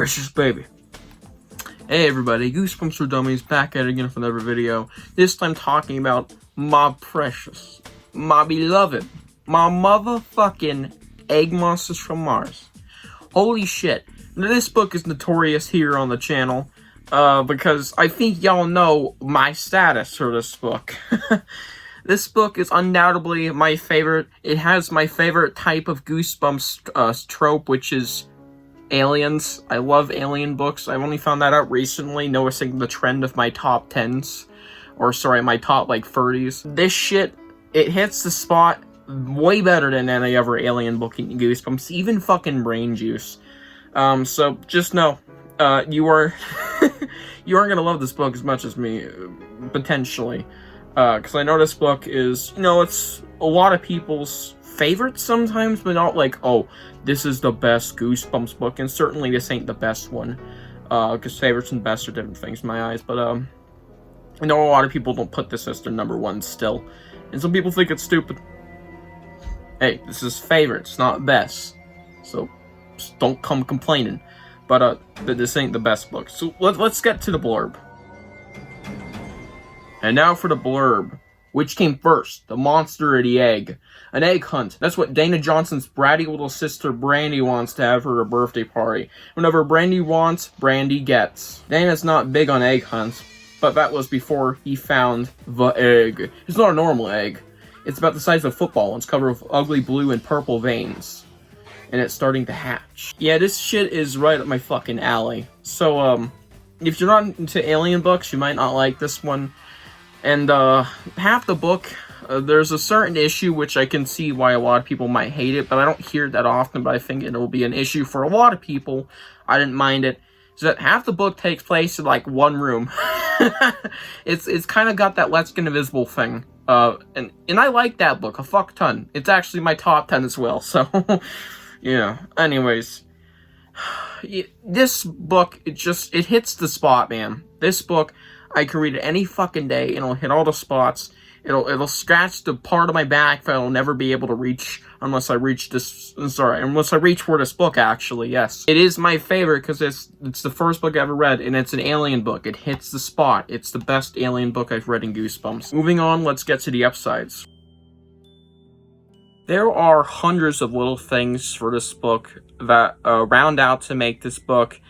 Precious baby. Hey everybody, Goosebumps for Dummies back at it again for another video. This time talking about my precious, my beloved, my motherfucking egg monsters from Mars. Holy shit. Now, this book is notorious here on the channel because I think y'all know my status for this book. This book is undoubtedly my favorite. It has my favorite type of Goosebumps trope, which is aliens. I love alien books. I've only found that out recently, noticing the trend of my top 10s. Or, sorry, my top, 30s. This shit, it hits the spot way better than any other alien book in Goosebumps. Even fucking Brain Juice. So, just know, you are... you aren't gonna love this book as much as me, potentially. Because I know this book is, it's a lot of people's favorite sometimes, but not like, oh, this is the best Goosebumps book, and certainly this ain't the best one, because favorites and best are different things in my eyes, but, I know a lot of people don't put this as their number one still, and some people think it's stupid. Hey, this is favorites, not best, so just don't come complaining, but, this ain't the best book. So, let's get to the blurb. And now for the blurb. Which came first, the monster or the egg? An egg hunt. That's what Dana Johnson's bratty little sister Brandy wants to have for her birthday party. Whenever Brandy wants, Brandy gets. Dana's not big on egg hunts, but that was before he found the egg. It's not a normal egg. It's about the size of a football and it's covered with ugly blue and purple veins. And it's starting to hatch. Yeah, this shit is right up my fucking alley. So, if you're not into alien books, you might not like this one. And, half the book, there's a certain issue which I can see why a lot of people might hate it, but I don't hear it that often, but I think it'll be an issue for a lot of people. I didn't mind it. Is that half the book takes place in, one room. It's kind of got that Let's Get Invisible thing. And I like that book a fuck ton. It's actually my top 10 as well, so, yeah. Anyways, this book, it hits the spot, man. This book, I can read it any fucking day, and it'll hit all the spots. It'll scratch the part of my back that I'll never be able to reach unless I reach unless I reach for this book, actually, yes. It is my favorite because it's the first book I ever read, and it's an alien book. It hits the spot. It's the best alien book I've read in Goosebumps. Moving on, let's get to the upsides. There are hundreds of little things for this book that round out to make this book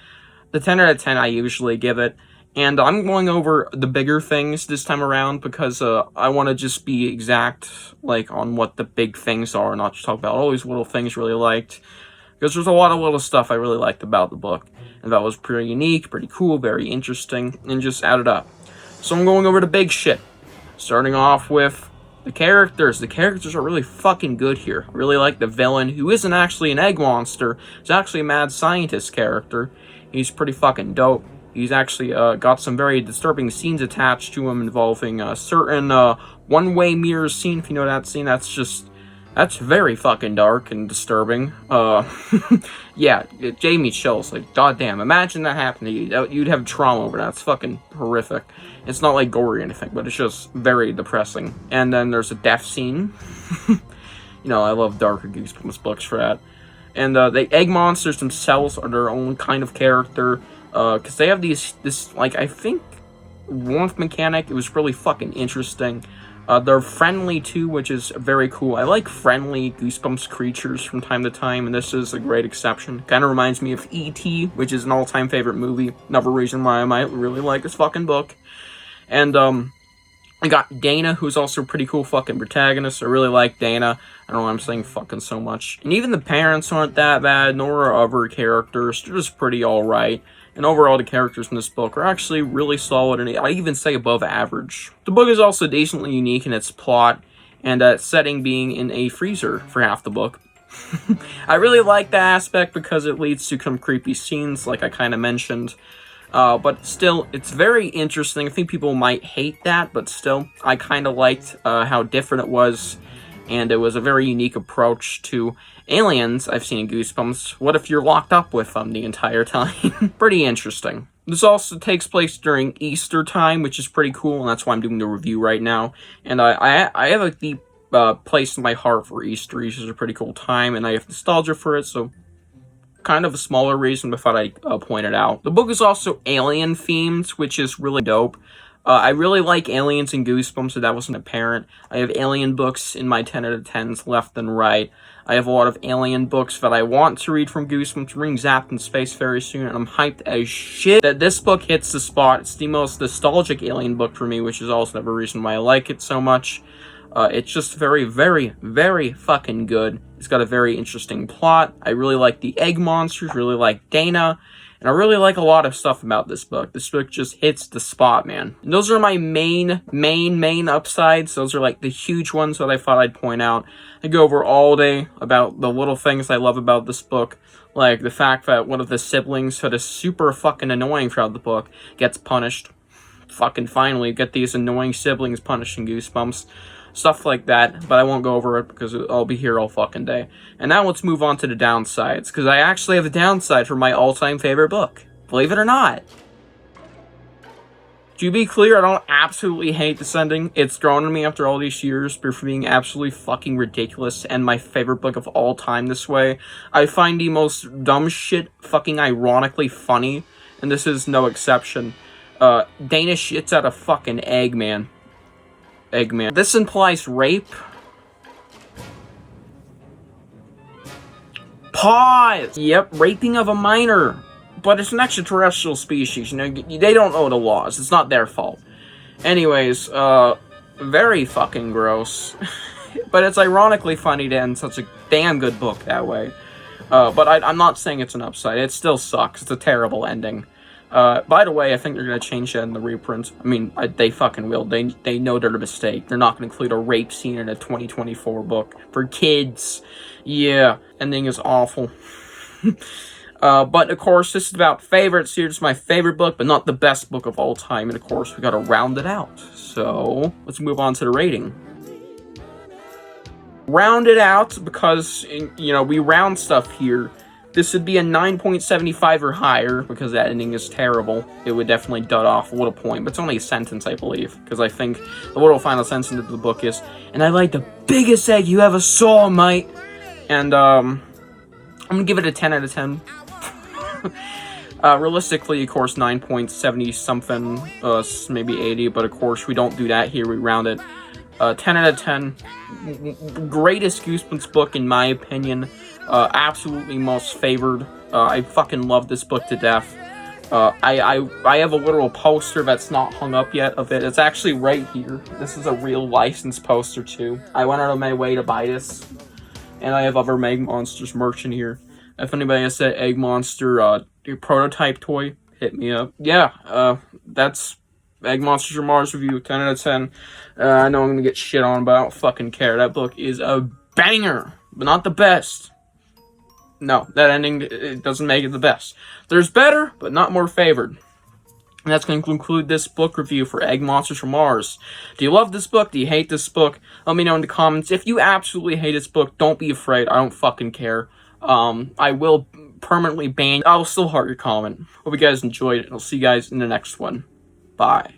the 10 out of 10 I usually give it. And I'm going over the bigger things this time around because I want to just be exact, on what the big things are, not just talk about all these little things really liked. Because there's a lot of little stuff I really liked about the book. And that was pretty unique, pretty cool, very interesting, and just added up. So I'm going over the big shit. Starting off with the characters. The characters are really fucking good here. I really like the villain, who isn't actually an egg monster. He's actually a mad scientist character. He's pretty fucking dope. He's actually got some very disturbing scenes attached to him involving a certain one-way mirror scene, if you know that scene. That's very fucking dark and disturbing. Yeah, it gave me chills. Goddamn, imagine that happened to you. You'd have trauma over that. It's fucking horrific. It's not gory or anything, but it's just very depressing. And then there's a death scene. I love darker Goosebumps books for that. And the egg monsters themselves are their own kind of character. Because they have I think, warmth mechanic. It was really fucking interesting. They're friendly, too, which is very cool. I like friendly Goosebumps creatures from time to time, and this is a great exception. Kind of reminds me of E.T., which is an all-time favorite movie. Another reason why I might really like this fucking book. And, I got Dana, who's also a pretty cool fucking protagonist. I really like Dana. I don't know why I'm saying fucking so much. And even the parents aren't that bad, nor are other characters. They're just pretty alright. And overall, the characters in this book are actually really solid, and I even say above average. The book is also decently unique in its plot, and its setting being in a freezer for half the book. I really like that aspect because it leads to some creepy scenes, like I kind of mentioned. But still, it's very interesting. I think people might hate that, but still, I kind of liked how different it was. And it was a very unique approach to aliens I've seen in Goosebumps. What if you're locked up with them the entire time? Pretty interesting. This also takes place during Easter time, which is pretty cool, and that's why I'm doing the review right now. And I have a deep place in my heart for Easter. Easter's a pretty cool time, and I have nostalgia for it, so kind of a smaller reason, but thought I'd point it out. The book is also alien themed, which is really dope. I really like aliens and Goosebumps, so that wasn't apparent. I have alien books in my 10 out of 10s left and right. I have a lot of alien books that I want to read from Goosebumps. We're getting zapped in space very soon, and I'm hyped as shit that this book hits the spot. It's the most nostalgic alien book for me, which is also another reason why I like it so much. It's just very, very, very fucking good. It's got a very interesting plot. I really like the egg monsters, really like Dana, and I really like a lot of stuff about this book. This book just hits the spot, man. And those are my main upsides. Those are like the huge ones that I thought I'd point out. I go over all day about the little things I love about this book, like the fact that one of the siblings that is super fucking annoying throughout the book gets punished. Fucking finally, get these annoying siblings punished in Goosebumps. Stuff like that, but I won't go over it because I'll be here all fucking day. And now let's move on to the downsides, because I actually have a downside for my all-time favorite book. Believe it or not. To be clear, I don't absolutely hate this ending. It's grown on me after all these years, but for being absolutely fucking ridiculous and my favorite book of all time this way. I find the most dumb shit fucking ironically funny, and this is no exception. Dana shits out a fucking egg, man. Eggman. This implies rape. Pause! Yep, raping of a minor. But it's an extraterrestrial species, you know, they don't know the laws. It's not their fault. Anyways, very fucking gross. But it's ironically funny to end such a damn good book that way. But I'm not saying it's an upside. It still sucks. It's a terrible ending. By the way, I think they're going to change that in the reprint. I mean, they fucking will. They know they're a mistake. They're not going to include a rape scene in a 2024 book. For kids. Yeah. Ending is awful. But, of course, this is about favorites here. It's my favorite book, but not the best book of all time. And, of course, we got to round it out. So, let's move on to the rating. Round it out because, you know, we round stuff here. This would be a 9.75 or higher, because that ending is terrible. It would definitely dud off a little point, but it's only a sentence, I believe, because I think the little final sentence of the book is, and I like the biggest egg you ever saw, mate. And, I'm gonna give it a 10 out of 10. Realistically, of course, 9.70 something, maybe 80, but of course, we don't do that here, we round it. 10 out of 10. Greatest Goosebumps book, in my opinion. Absolutely most favored. I fucking love this book to death. I have a literal poster that's not hung up yet of it. It's actually right here. This is a real licensed poster too. I went out of my way to buy this. And I have other Egg Monsters merch in here. If anybody has that Egg Monster prototype toy, hit me up. Yeah, that's Egg Monsters from Mars review, 10 out of 10. I know I'm gonna get shit on, but I don't fucking care. That book is a banger, but not the best. No, that ending, it doesn't make it the best. There's better, but not more favored. And that's going to conclude this book review for Egg Monsters from Mars. Do you love this book? Do you hate this book? Let me know in the comments. If you absolutely hate this book, don't be afraid. I don't fucking care. I will permanently ban. I'll still heart your comment. Hope you guys enjoyed it. I'll see you guys in the next one. Bye.